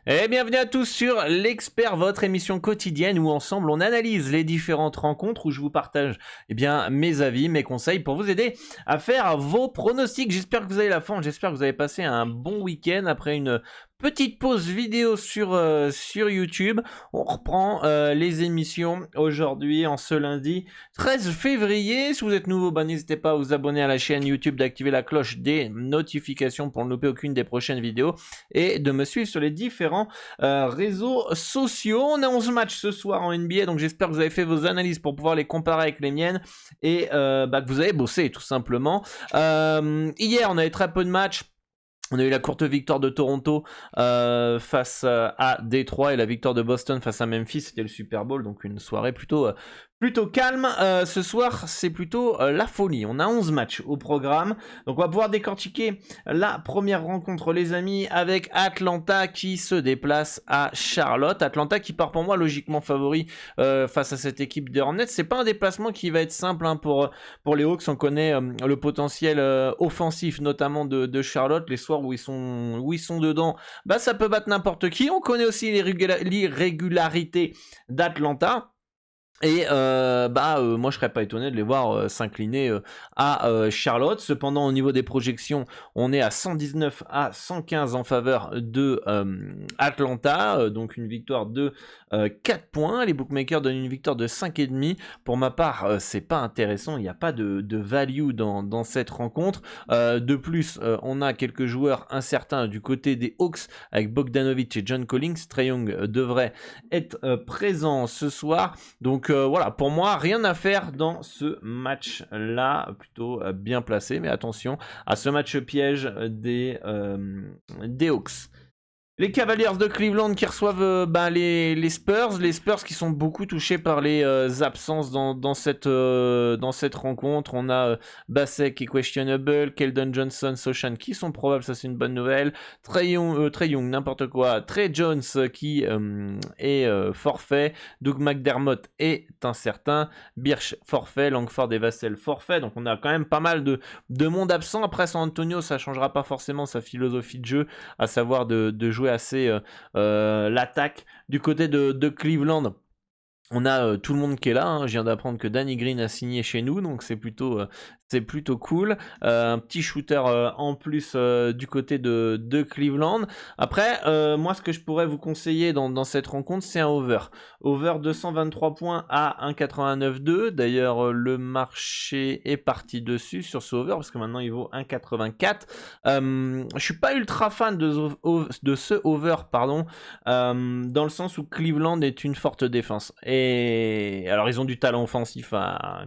Et bienvenue à tous sur l'Expert, votre émission quotidienne où ensemble on analyse les différentes rencontres, où je vous partage mes avis, mes conseils pour vous aider à faire vos pronostics. J'espère que vous avez la forme, j'espère que vous avez passé un bon week-end après une petite pause vidéo sur YouTube. On reprend les émissions aujourd'hui en ce lundi 13 février. Si vous êtes nouveau, n'hésitez pas à vous abonner à la chaîne YouTube, d'activer la cloche des notifications pour ne louper aucune des prochaines vidéos et de me suivre sur les différents réseaux sociaux. On a 11 matchs ce soir en NBA, donc j'espère que vous avez fait vos analyses pour pouvoir les comparer avec les miennes et que vous avez bossé tout simplement. Hier, on avait très peu de matchs. On a eu la courte victoire de Toronto face à Détroit et la victoire de Boston face à Memphis. C'était le Super Bowl, donc une soirée plutôt calme. Ce soir, c'est plutôt la folie. On a 11 matchs au programme. Donc on va pouvoir décortiquer la première rencontre, les amis, avec Atlanta qui se déplace à Charlotte. Atlanta qui part pour moi logiquement favori face à cette équipe des Hornets. C'est pas un déplacement qui va être simple pour les Hawks. On connaît le potentiel offensif notamment de Charlotte. Les soirs où ils sont dedans, ça peut battre n'importe qui. On connaît aussi l'irrégularité d'Atlanta. Et moi je serais pas étonné de les voir s'incliner à Charlotte. Cependant au niveau des projections, on est à 119 à 115 en faveur de Atlanta, donc une victoire de 4 points. Les bookmakers donnent une victoire de 5,5. Pour ma part, c'est pas intéressant, il n'y a pas de value dans cette rencontre. De plus, on a quelques joueurs incertains du côté des Hawks avec Bogdanovic et John Collins. Trae Young devrait être présent ce soir. Donc voilà, pour moi, rien à faire dans ce match-là, plutôt bien placé, mais attention à ce match piège des Hawks. Les Cavaliers de Cleveland qui reçoivent les Spurs qui sont beaucoup touchés par les absences dans cette rencontre. On a Bassett qui est questionable, Keldon Johnson, Sochan qui sont probables, ça c'est une bonne nouvelle. Trae Young, n'importe quoi. Trey Jones qui est forfait. Doug McDermott est incertain. Birch forfait, Langford et Vassell forfait. Donc on a quand même pas mal de monde absent. Après San Antonio, ça changera pas forcément sa philosophie de jeu, à savoir de jouer assez l'attaque. Du côté de Cleveland, on a tout le monde qui est là, hein. Je viens d'apprendre que Danny Green a signé chez nous, donc c'est plutôt cool. Un petit shooter en plus du côté de Cleveland. Après, moi ce que je pourrais vous conseiller dans cette rencontre, c'est un over. Over 223 points à 1,89,2. D'ailleurs, le marché est parti dessus sur ce over, parce que maintenant il vaut 1,84. Je suis pas ultra fan de ce over, dans le sens où Cleveland est une forte défense. Et alors ils ont du talent offensif,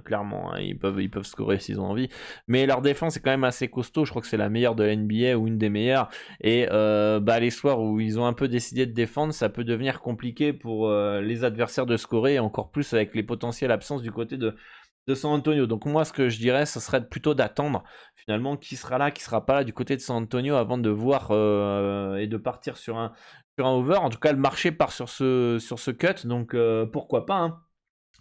clairement, hein. Ils peuvent scorer s'ils ont envie, mais leur défense est quand même assez costaud. Je crois que c'est la meilleure de la NBA ou une des meilleures. Et les soirs où ils ont un peu décidé de défendre, ça peut devenir compliqué pour les adversaires de scorer, encore plus avec les potentielles absences du côté de San Antonio. Donc moi ce que je dirais, ce serait plutôt d'attendre finalement qui sera là, qui sera pas là du côté de San Antonio avant de voir et de partir sur un over. En tout cas le marché part sur ce cut, donc pourquoi pas, hein.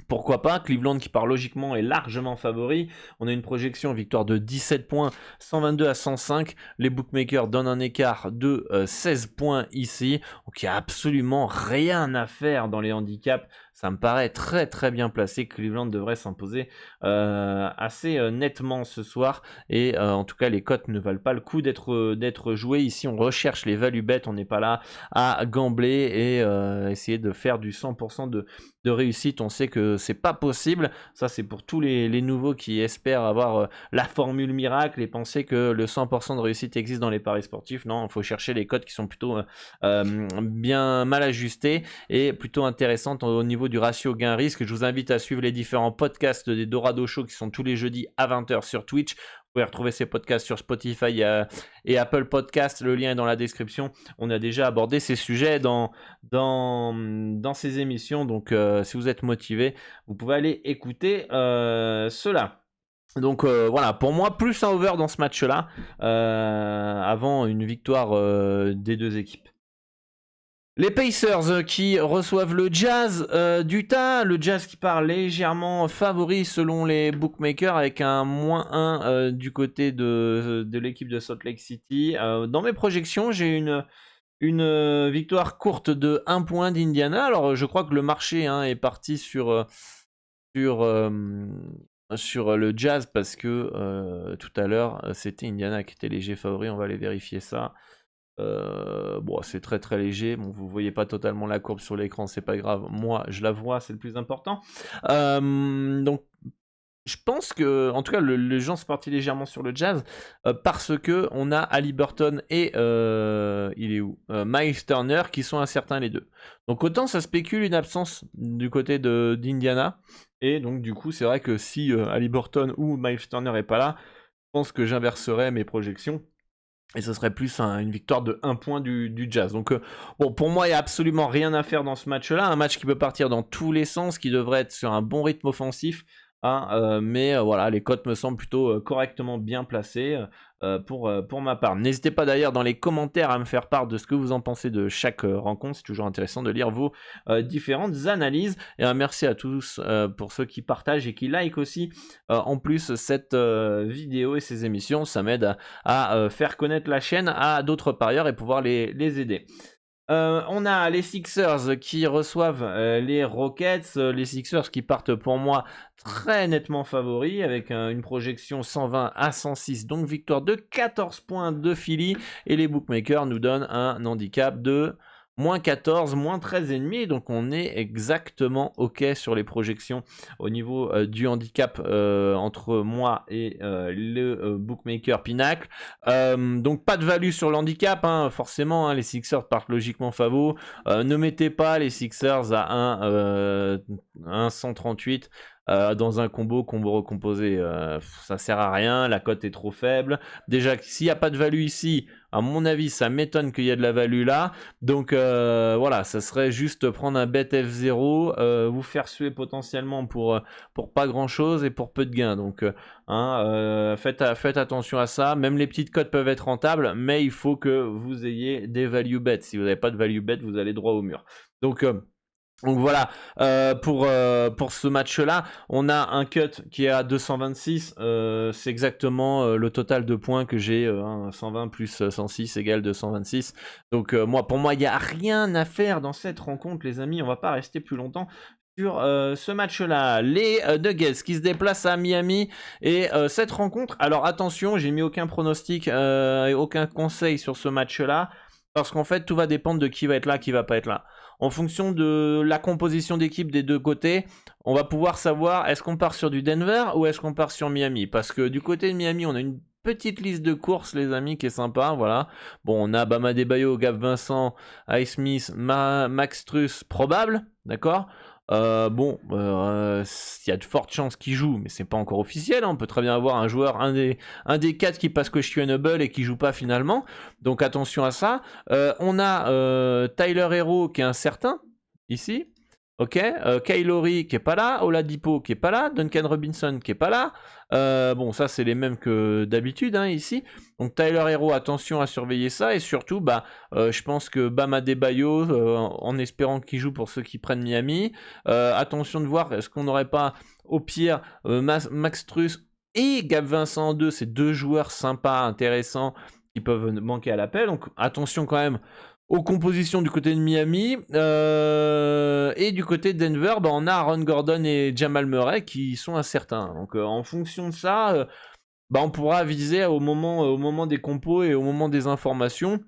Pourquoi pas, Cleveland qui part logiquement est largement favori. On a une projection victoire de 17 points, 122 à 105. Les bookmakers donnent un écart de 16 points ici. Donc il n'y a absolument rien à faire dans les handicaps. Ça me paraît très très bien placé. Cleveland devrait s'imposer assez nettement ce soir. Et en tout cas, les cotes ne valent pas le coup d'être jouées. Ici, on recherche les value bets. On n'est pas là à gambler et essayer de faire du 100% de réussite. On sait que c'est pas possible. Ça, c'est pour tous les nouveaux qui espèrent avoir la formule miracle et penser que le 100% de réussite existe dans les paris sportifs. Non, il faut chercher les cotes qui sont plutôt bien mal ajustées et plutôt intéressantes au niveau du ratio gain-risque. Je vous invite à suivre les différents podcasts des Dorado Show qui sont tous les jeudis à 20h sur Twitch. Vous pouvez retrouver ces podcasts sur Spotify et Apple Podcasts. Le lien est dans la description. On a déjà abordé ces sujets dans ces émissions. Donc, si vous êtes motivé, vous pouvez aller écouter cela. Donc voilà, pour moi, plus un over dans ce match-là, avant une victoire des deux équipes. Les Pacers qui reçoivent le Jazz d'Utah, le Jazz qui part légèrement favori selon les bookmakers avec un -1 du côté de l'équipe de Salt Lake City. Dans mes projections, j'ai une une victoire courte de 1 point d'Indiana. Alors je crois que le marché est parti sur, sur le Jazz parce que tout à l'heure c'était Indiana qui était léger favori. On va aller vérifier ça. Bon, c'est très très léger. Bon, vous voyez pas totalement la courbe sur l'écran, c'est pas grave. Moi, je la vois, c'est le plus important. Donc, je pense que, en tout cas, les gens sont partis légèrement sur le Jazz parce que on a Haliburton et il est où Miles Turner qui sont incertains les deux. Donc autant ça spécule une absence du côté d'Indiana et donc du coup c'est vrai que si Haliburton ou Miles Turner est pas là, je pense que j'inverserais mes projections. Et ce serait plus une victoire de 1 point du Jazz. Donc, bon, pour moi, il n'y a absolument rien à faire dans ce match-là. Un match qui peut partir dans tous les sens, qui devrait être sur un bon rythme offensif. Mais voilà, les cotes me semblent plutôt correctement bien placées pour ma part. N'hésitez pas d'ailleurs dans les commentaires à me faire part de ce que vous en pensez de chaque rencontre. C'est toujours intéressant de lire vos différentes analyses. Et merci à tous pour ceux qui partagent et qui like aussi en plus cette vidéo et ces émissions. Ça m'aide à faire connaître la chaîne à d'autres parieurs et pouvoir les aider. On a les Sixers qui reçoivent les Rockets. Les Sixers qui partent pour moi très nettement favoris avec une projection 120 à 106. Donc victoire de 14 points de Philly. Et les bookmakers nous donnent un handicap de moins 14, moins 13,5. Donc on est exactement OK sur les projections au niveau du handicap entre moi et le bookmaker Pinacle. Donc pas de value sur l'handicap, forcément, les Sixers partent logiquement favoris. Ne mettez pas les Sixers à 1,138 dans un combo recomposé. Ça sert à rien, la cote est trop faible. Déjà, s'il n'y a pas de value ici, à mon avis, ça m'étonne qu'il y ait de la value là. Donc voilà, ça serait juste prendre un bet F0, vous faire suer potentiellement pour pas grand chose et pour peu de gains. Donc faites attention à ça. Même les petites cotes peuvent être rentables, mais il faut que vous ayez des value bets. Si vous n'avez pas de value bet, vous allez droit au mur. Donc voilà, pour ce match-là, on a un cut qui est à 226. C'est exactement le total de points que j'ai. 120 plus 106 égale 226. Donc pour moi, il n'y a rien à faire dans cette rencontre, les amis. On va pas rester plus longtemps sur ce match-là. Les Nuggets qui se déplacent à Miami. Et cette rencontre, alors attention, j'ai mis aucun pronostic et aucun conseil sur ce match-là. Parce qu'en fait, tout va dépendre de qui va être là, qui va pas être là. En fonction de la composition d'équipe des deux côtés, on va pouvoir savoir est-ce qu'on part sur du Denver ou est-ce qu'on part sur Miami. Parce que du côté de Miami, on a une petite liste de courses, les amis, qui est sympa. Voilà. Bon, on a Bam Adebayo, Gabe Vincent, Ice Smith, Max Strus, probable. D'accord. Il y a de fortes chances qu'il joue, mais c'est pas encore officiel. On peut très bien avoir un joueur, un des 4 qui passe questionable et qui joue pas finalement. Donc attention à ça. On a Tyler Hero qui est incertain ici. Ok, Kyle Lowry qui est pas là, Oladipo qui est pas là, Duncan Robinson qui est pas là. Bon, ça c'est les mêmes que d'habitude ici. Donc Tyler Hero, attention à surveiller ça et surtout, je pense que Bam Adebayo, en espérant qu'il joue pour ceux qui prennent Miami. Attention de voir, est-ce qu'on n'aurait pas au pire Max Strus et Gab Vincent en deux, c'est deux joueurs sympas, intéressants qui peuvent manquer à l'appel. Donc attention quand même aux compositions du côté de Miami. Et du côté de Denver, on a Aaron Gordon et Jamal Murray qui sont incertains. Donc en fonction de ça, on pourra viser au moment des compos et au moment des informations.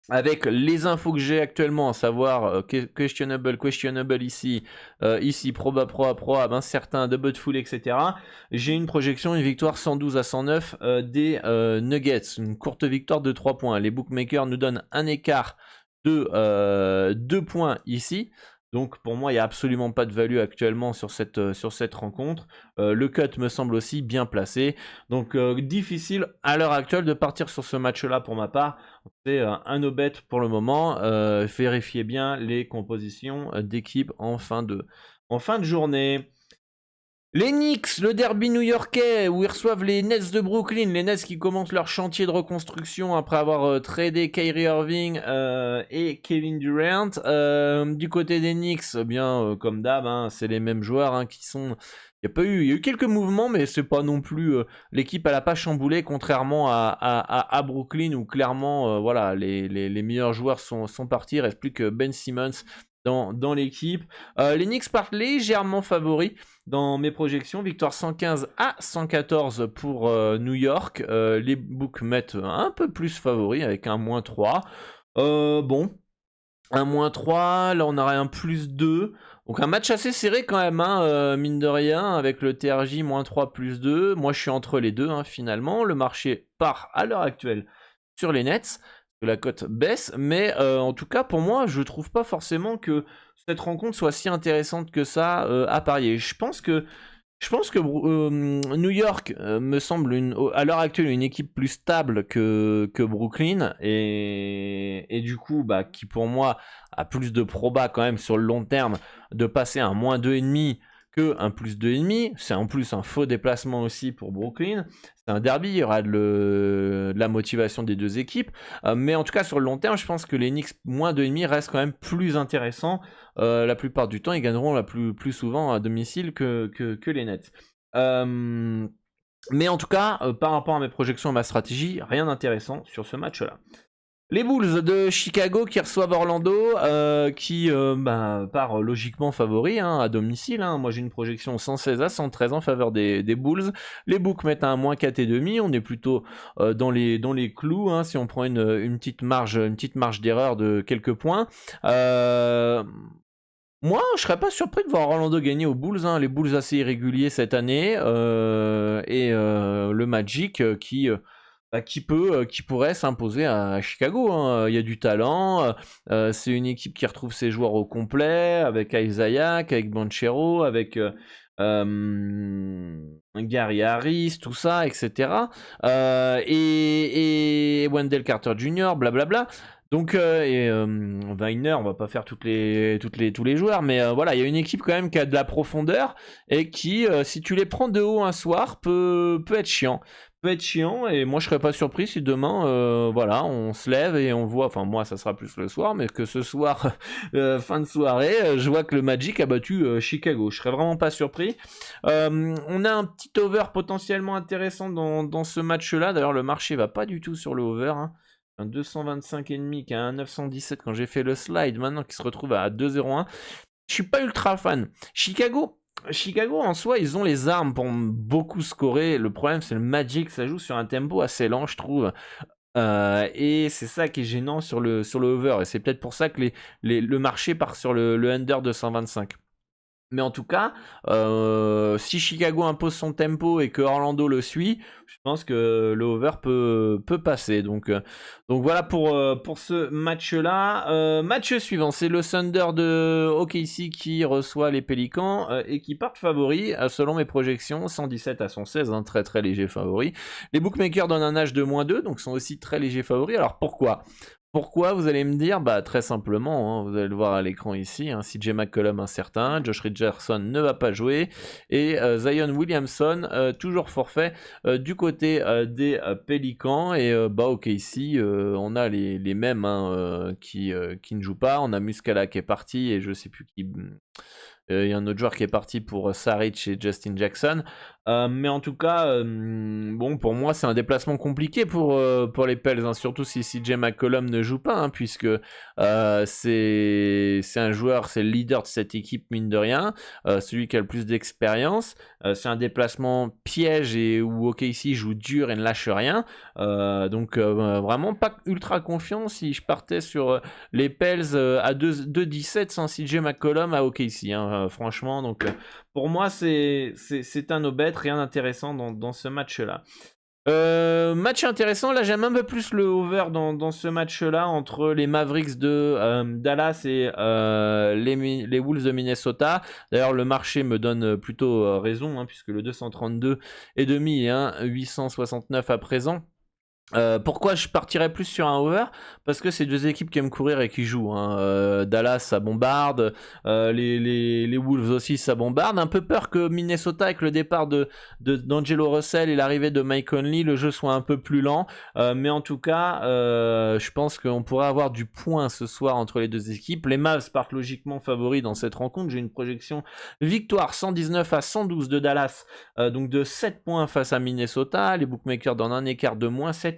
Avec les infos que j'ai actuellement, à savoir questionable ici, probable, incertain, double full, etc. J'ai une projection, une victoire 112 à 109 des Nuggets. Une courte victoire de 3 points. Les bookmakers nous donnent un écart de 2 points ici. Donc pour moi, il n'y a absolument pas de value actuellement sur cette rencontre. Le cut me semble aussi bien placé. Donc difficile à l'heure actuelle de partir sur ce match-là pour ma part. C'est un no-bet pour le moment. Vérifiez bien les compositions d'équipe en fin de journée. Les Knicks, le derby new-yorkais où ils reçoivent les Nets de Brooklyn, les Nets qui commencent leur chantier de reconstruction après avoir tradé Kyrie Irving et Kevin Durant. Du côté des Knicks, comme d'hab, c'est les mêmes joueurs qui sont Il y a eu quelques mouvements, mais c'est pas non plus l'équipe, elle a pas chamboulé, contrairement à Brooklyn où clairement, voilà, les meilleurs joueurs sont partis. Il reste plus que Ben Simmons dans l'équipe. Les Knicks partent légèrement favoris dans mes projections. Victoire 115-114 pour New York. Les books mettent un peu plus favoris avec un -3. Bon, un -3, là on aurait un +2. Donc un match assez serré quand même, hein, mine de rien, avec le TRJ -3 +2. Moi je suis entre les deux, hein, finalement. Le marché part à l'heure actuelle sur les Nets, que la cote baisse, mais en tout cas pour moi je trouve pas forcément que cette rencontre soit si intéressante que ça à parier. Je pense que New York me semble à l'heure actuelle une équipe plus stable que Brooklyn et du coup bah, qui pour moi a plus de proba quand même sur le long terme de passer un -2,5 que un +2,5. C'est en plus un faux déplacement aussi pour Brooklyn. C'est un derby, il y aura de la motivation des deux équipes. Mais en tout cas, sur le long terme, je pense que les Knicks -2,5 restent quand même plus intéressants. La plupart du temps, ils gagneront plus souvent à domicile que les Nets. Mais en tout cas, par rapport à mes projections et ma stratégie, rien d'intéressant sur ce match-là. Les Bulls de Chicago qui reçoivent Orlando, qui part logiquement favori à domicile. Hein. Moi j'ai une projection 116-113 en faveur des Bulls. Les books mettent un -4,5. On est plutôt dans les clous. Hein, si on prend une petite marge d'erreur de quelques points. Moi, je serais pas surpris de voir Orlando gagner aux Bulls. Hein. Les Bulls assez irréguliers cette année et le Magic qui pourrait s'imposer à Chicago. Hein. Il y a du talent. C'est une équipe qui retrouve ses joueurs au complet, avec Isaiah, avec Banchero, avec Gary Harris, tout ça, etc. Et Wendell Carter Jr., blablabla. Donc, Wagner, on va pas faire tous les joueurs, mais voilà, il y a une équipe quand même qui a de la profondeur et qui, si tu les prends de haut un soir, peut être chiant. Et moi je serais pas surpris si demain voilà on se lève et on voit, enfin moi ça sera plus le soir, mais que ce soir fin de soirée je vois que le Magic a battu Chicago, je serais vraiment pas surpris. On a un petit over potentiellement intéressant dans ce match là, d'ailleurs le marché va pas du tout sur le over, hein. Un 225,5 qui a un 917 quand j'ai fait le slide, maintenant qui se retrouve à 2,01. Je suis pas ultra fan. Chicago en soi, ils ont les armes pour beaucoup scorer. Le problème, c'est le Magic, ça joue sur un tempo assez lent, je trouve. Et c'est ça qui est gênant sur le over. Et c'est peut-être pour ça que le marché part sur le under de 125. Mais en tout cas, si Chicago impose son tempo et que Orlando le suit, je pense que le over peut passer. Donc voilà pour ce match-là. Match suivant, c'est le Thunder de OKC qui reçoit les Pélicans et qui partent favoris, selon mes projections, 117-116, un très très léger favori. Les bookmakers donnent un âge de -2, donc sont aussi très légers favoris. Alors pourquoi ? Vous allez me dire, bah très simplement, hein, vous allez le voir à l'écran ici, hein, CJ McCollum incertain, Josh Richardson ne va pas jouer, et Zion Williamson toujours forfait du côté des Pélicans, et ok ici on a les mêmes qui ne jouent pas, on a Muscala qui est parti, et je sais plus qui... Il y a un autre joueur qui est parti pour Saric et Justin Jackson. Mais en tout cas, bon, pour moi, c'est un déplacement compliqué pour les Pels, hein, surtout si CJ McCollum ne joue pas, hein, puisque c'est un joueur, c'est le leader de cette équipe, mine de rien, celui qui a le plus d'expérience. C'est un déplacement piège et où OKC joue dur et ne lâche rien. Donc, vraiment pas ultra confiant si je partais sur les Pels à 2-17 sans CJ McCollum à OKC, hein, franchement. Donc, pour moi, c'est un no-bet, rien d'intéressant dans ce match-là. Match intéressant, là j'aime un peu plus le over dans ce match-là entre les Mavericks de Dallas et les Wolves de Minnesota. D'ailleurs le marché me donne plutôt raison, hein, puisque le 232,5 est 869 à présent. Pourquoi je partirais plus sur un over? Parce que c'est deux équipes qui aiment courir et qui jouent, hein. Dallas, ça bombarde. Les Wolves aussi, ça bombarde. Un peu peur que Minnesota, avec le départ d'Angelo Russell et l'arrivée de Mike Conley, le jeu soit un peu plus lent. Mais en tout cas, je pense qu'on pourrait avoir du point ce soir entre les deux équipes. Les Mavs partent logiquement favoris dans cette rencontre. J'ai une projection victoire 119-112 de Dallas, donc de 7 points face à Minnesota. Les bookmakers donnent un écart de moins 7,5.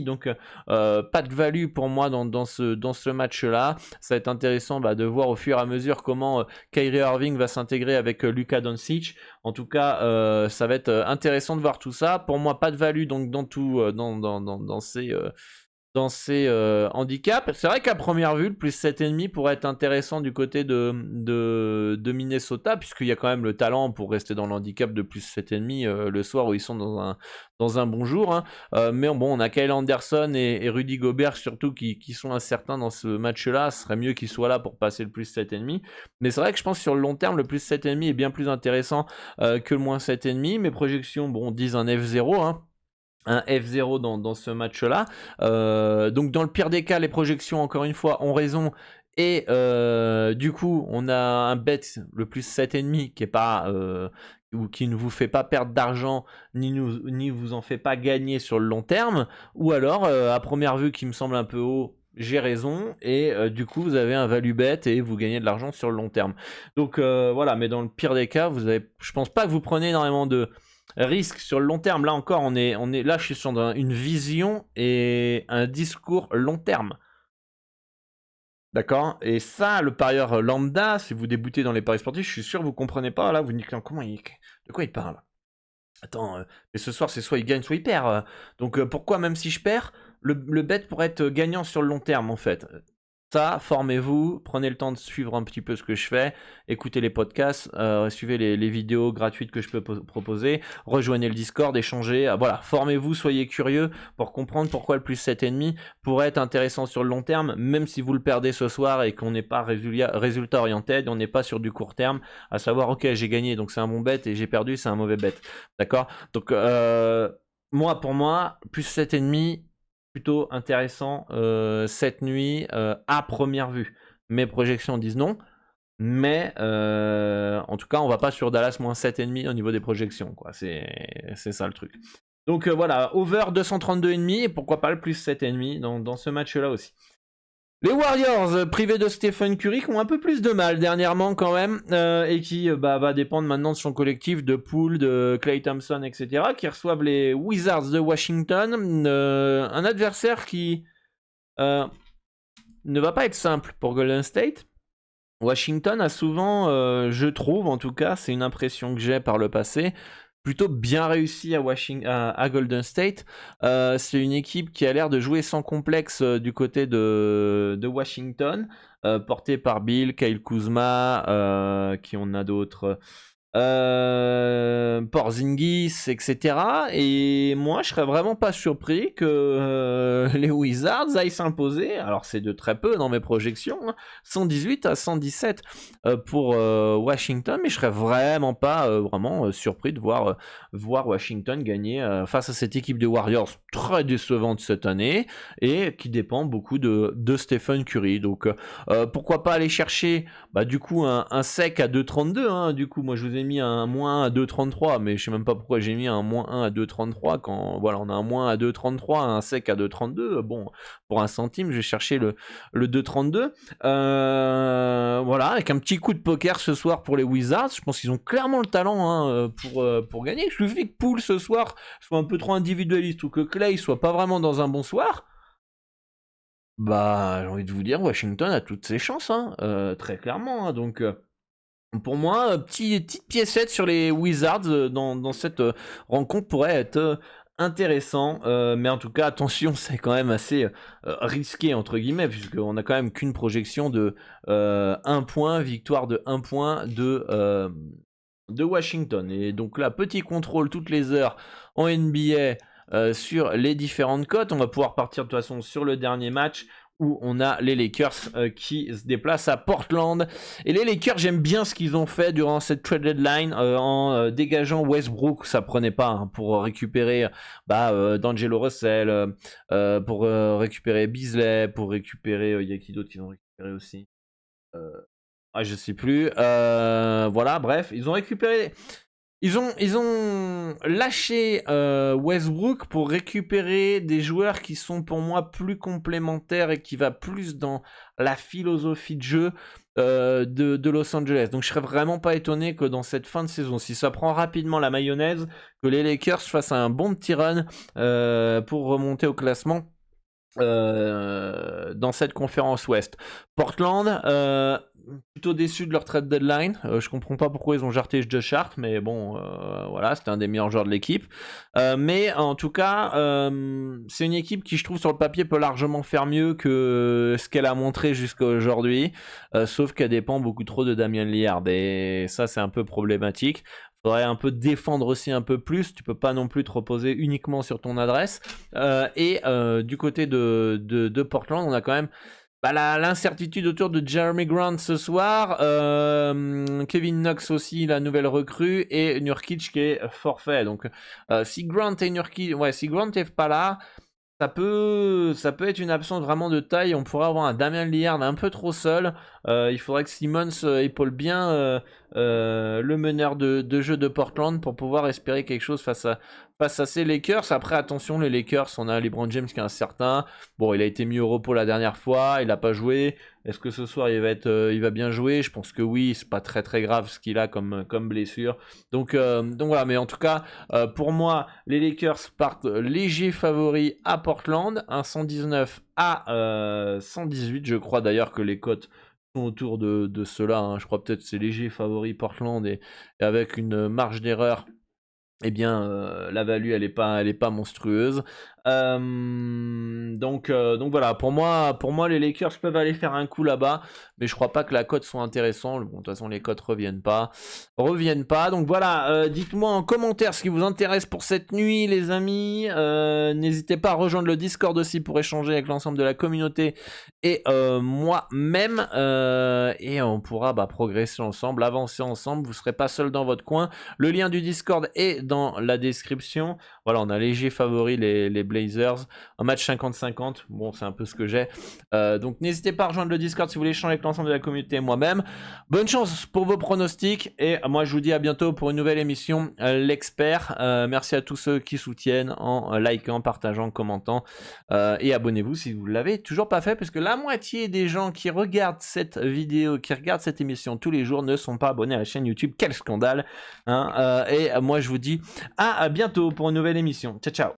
Donc pas de value pour moi dans ce match-là. Ça va être intéressant de voir au fur et à mesure comment Kyrie Irving va s'intégrer avec Luka Doncic. En tout cas, ça va être intéressant de voir tout ça. Pour moi, pas de value donc dans ces handicaps. C'est vrai qu'à première vue, le plus 7,5 pourrait être intéressant du côté de Minnesota, puisqu'il y a quand même le talent pour rester dans le handicap de plus 7,5 le soir où ils sont dans un bon jour. Hein. Mais bon, on a Kyle Anderson et Rudy Gobert surtout qui sont incertains dans ce match-là. Ce serait mieux qu'ils soient là pour passer le plus 7,5. Mais c'est vrai que je pense que sur le long terme, le plus 7,5 est bien plus intéressant que le moins 7,5. Mes projections, disent un F0, hein. Un F0 dans ce match-là. Donc dans le pire des cas, les projections, encore une fois, ont raison. Et du coup, on a un bet, le plus 7,5, qui est pas... ou qui ne vous fait pas perdre d'argent, ni vous en fait pas gagner sur le long terme. Ou alors, à première vue, qui me semble un peu haut, j'ai raison. Et du coup, vous avez un value bet et vous gagnez de l'argent sur le long terme. Donc voilà, mais dans le pire des cas, je pense pas que vous prenez énormément de risque sur le long terme. Là encore, on est là, je suis sur une vision et un discours long terme. D'accord? Et ça, le parieur lambda, si vous débutez dans les paris sportifs, je suis sûr que vous comprenez pas. Là, vous dites de quoi il parle? Attends, mais ce soir, c'est soit il gagne, soit il perd. Donc pourquoi, même si je perds, le bet pourrait être gagnant sur le long terme, en fait. Ça, formez-vous, prenez le temps de suivre un petit peu ce que je fais, écoutez les podcasts, suivez les vidéos gratuites que je peux proposer, rejoignez le Discord, échangez, voilà, formez-vous, soyez curieux pour comprendre pourquoi le plus 7,5 pourrait être intéressant sur le long terme, même si vous le perdez ce soir et qu'on n'est pas résultat orienté, on n'est pas sur du court terme, à savoir, ok, j'ai gagné, donc c'est un bon bet, et j'ai perdu, c'est un mauvais bet, d'accord? Donc, pour moi, plus 7,5, plutôt intéressant cette nuit à première vue. Mes projections disent non, mais en tout cas, on va pas sur Dallas moins 7,5 au niveau des projections, quoi. C'est ça le truc. Donc voilà, over 232,5 et pourquoi pas le plus 7,5 dans ce match-là aussi. Les Warriors, privés de Stephen Curry, qui ont un peu plus de mal dernièrement quand même, et qui va dépendre maintenant de son collectif de Poole, de Klay Thompson, etc., qui reçoivent les Wizards de Washington, un adversaire qui ne va pas être simple pour Golden State. Washington a souvent, je trouve en tout cas, c'est une impression que j'ai par le passé, plutôt bien réussi à Golden State. C'est une équipe qui a l'air de jouer sans complexe du côté de Washington, portée par Bill, Kyle Kuzma, qui on a d'autres, Porzingis, etc. Et moi, je serais vraiment pas surpris que les Wizards aillent s'imposer. Alors, c'est de très peu dans mes projections, hein, 118-117 pour Washington, mais je serais vraiment pas surpris de voir Washington gagner face à cette équipe de Warriors très décevante cette année et qui dépend beaucoup de Stephen Curry. Donc, pourquoi pas aller chercher du coup un sec à 2,32, hein. Du coup, moi, je vous ai mis un moins à 2,33, mais je sais même pas pourquoi j'ai mis un moins 1 à 2,33 quand voilà, on a un moins à 2,33, un sec à 2,32. Bon, pour un centime, je vais chercher le 2,32. Voilà, avec un petit coup de poker ce soir pour les Wizards. Je pense qu'ils ont clairement le talent, hein, pour gagner. Il suffit que Poole ce soir soit un peu trop individualiste ou que Klay soit pas vraiment dans un bon soir. J'ai envie de vous dire, Washington a toutes ses chances, hein, très clairement. Hein. Donc, pour moi, petite piécette sur les Wizards dans cette rencontre pourrait être intéressant. Mais en tout cas, attention, c'est quand même assez risqué, entre guillemets, puisqu'on a quand même qu'une projection de 1 point, victoire de 1 point de Washington. Et donc là, petit contrôle toutes les heures en NBA. Sur les différentes cotes, on va pouvoir partir de toute façon sur le dernier match. où on a les Lakers qui se déplacent à Portland. Et les Lakers, j'aime bien ce qu'ils ont fait durant cette trade deadline en dégageant Westbrook. Ça prenait pas hein, pour récupérer D'Angelo Russell, pour récupérer Beasley, pour récupérer... Il y a qui d'autre qu'ils ont récupéré aussi je sais plus. Voilà, bref, ils ont récupéré... Ils ont lâché Westbrook pour récupérer des joueurs qui sont pour moi plus complémentaires et qui va plus dans la philosophie de jeu de Los Angeles. Donc je serais vraiment pas étonné que dans cette fin de saison, si ça prend rapidement la mayonnaise, que les Lakers fassent un bon petit run pour remonter au classement dans cette conférence Ouest. Portland, plutôt déçu de leur trade deadline. Je comprends pas pourquoi ils ont jarté Josh Hart, mais bon, voilà, c'était un des meilleurs joueurs de l'équipe. Mais en tout cas, c'est une équipe qui, je trouve, sur le papier, peut largement faire mieux que ce qu'elle a montré jusqu'à aujourd'hui, sauf qu'elle dépend beaucoup trop de Damian Lillard, et ça, c'est un peu problématique. Faudrait un peu défendre aussi un peu plus. Tu peux pas non plus te reposer uniquement sur ton adresse. Du côté de Portland, on a quand même l'incertitude autour de Jeremy Grant ce soir. Kevin Knox aussi, la nouvelle recrue. Et Nurkic qui est forfait. Donc si Grant est pas là, ça peut être une absence vraiment de taille. On pourrait avoir un Damian Lillard un peu trop seul. Il faudrait que Simmons épaule bien le meneur de jeu de Portland pour pouvoir espérer quelque chose face à ces Lakers. Après, attention, les Lakers, on a LeBron James qui est incertain. Bon, il a été mis au repos la dernière fois, il n'a pas joué. Est-ce que ce soir il va bien jouer? Je pense que oui, c'est pas très très grave ce qu'il a comme blessure. Donc voilà, mais en tout cas, pour moi, les Lakers partent léger favoris à Portland, un 119 à 118. Je crois d'ailleurs que les cotes sont autour de cela. Hein. Je crois peut-être que c'est léger favori Portland et avec une marge d'erreur. Eh bien, la value, elle est pas monstrueuse. Donc voilà, pour moi, les Lakers peuvent aller faire un coup là-bas, mais je crois pas que la cote soit intéressante. Bon, de toute façon, les cotes reviennent pas. Donc voilà, dites-moi en commentaire ce qui vous intéresse pour cette nuit, les amis. N'hésitez pas à rejoindre le Discord aussi pour échanger avec l'ensemble de la communauté et moi-même. Et on pourra progresser ensemble, avancer ensemble. Vous serez pas seul dans votre coin. Le lien du Discord est dans la description. Voilà, on a léger favori les Blazers. Un match 50-50. Bon, c'est un peu ce que j'ai. Donc n'hésitez pas à rejoindre le Discord si vous voulez échanger avec l'ensemble de la communauté et moi-même. Bonne chance pour vos pronostics. Et moi, je vous dis à bientôt pour une nouvelle émission, l'Expert. Merci à tous ceux qui soutiennent en likant, partageant, commentant. Et abonnez-vous si vous ne l'avez toujours pas fait, parce que la moitié des gens qui regardent cette vidéo, qui regardent cette émission tous les jours ne sont pas abonnés à la chaîne YouTube. Quel scandale, hein. Et moi, je vous dis à bientôt pour une nouvelle émission. Ciao, ciao.